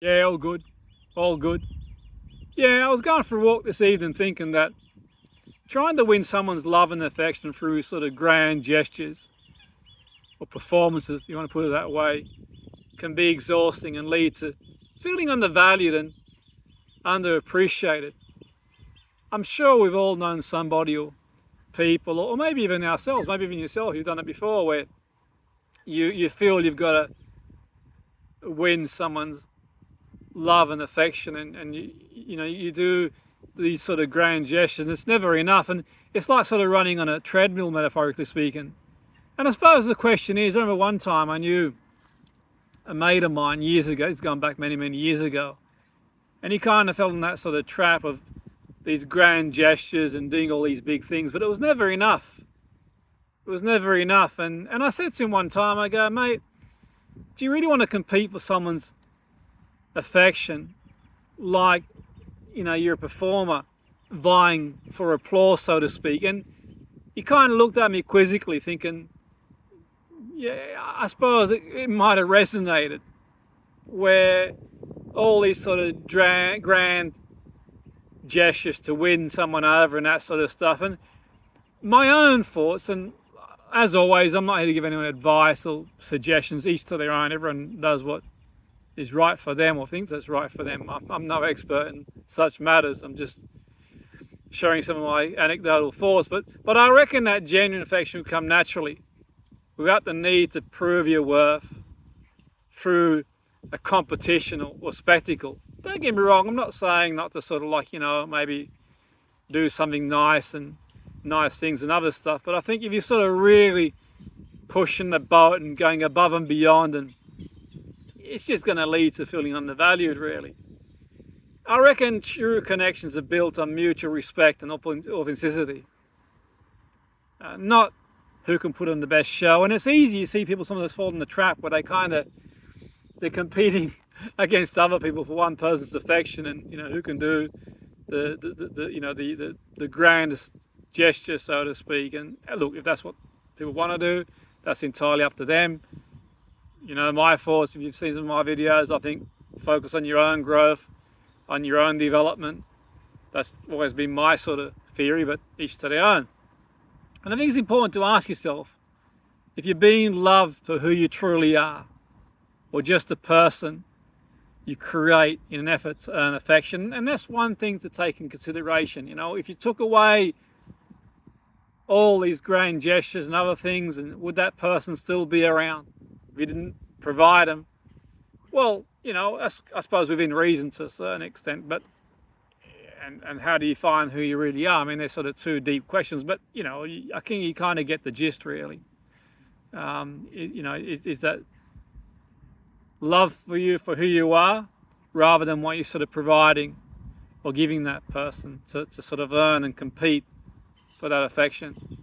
Yeah, all good. All good. Yeah, I was going for a walk this evening thinking that trying to win someone's love and affection through sort of grand gestures or performances, if you want to put it that way, can be exhausting and lead to feeling undervalued and underappreciated. I'm sure we've all known somebody or people, or maybe even ourselves, maybe even yourself, you've done it before, where you feel you've got to win someone's love and affection, and you do these sort of grand gestures, and it's never enough, and it's like sort of running on a treadmill, metaphorically speaking. And I suppose the question is, I remember one time I knew a mate of mine years ago, it's gone back many years ago, and he kind of fell in that sort of trap of these grand gestures and doing all these big things, but it was never enough. It was never enough. And I said to him one time, I go, mate, do you really want to compete for someone's affection like, you're a performer vying for applause, so to speak? And he kind of looked at me quizzically thinking, yeah, I suppose it might have resonated, where all these sort of grand gestures to win someone over and that sort of stuff. And my own thoughts, and as always, I'm not here to give anyone advice or suggestions, each to their own. Everyone does what is right for them or thinks that's right for them. I'm no expert in such matters. I'm just sharing some of my anecdotal thoughts. But I reckon that genuine affection will come naturally without the need to prove your worth through a competition or spectacle. Don't get me wrong, I'm not saying not to sort of maybe do something nice and nice things and other stuff, but I think if you're sort of really pushing the boat and going above and beyond, and it's just going to lead to feeling undervalued, really. I reckon true connections are built on mutual respect and authenticity, not who can put on the best show. And it's easy, you see people sometimes fall in the trap where they're competing against other people for one person's affection, and who can do the grandest gesture, so to speak. And look, if that's what people want to do, that's entirely up to them. My thoughts, if you've seen some of my videos, I think focus on your own growth, on your own development. That's always been my sort of theory, but each to their own. And I think it's important to ask yourself if you're being loved for who you truly are, or just a person you create in an effort to earn affection. And that's one thing to take in consideration. If you took away all these grand gestures and other things, and would that person still be around if you didn't provide them? Well, I suppose within reason to a certain extent, but and how do you find who you really are? I mean, they're sort of two deep questions, but I think you kind of get the gist, really. Is that love for you for who you are, rather than what you're sort of providing or giving that person to sort of earn and compete for that affection.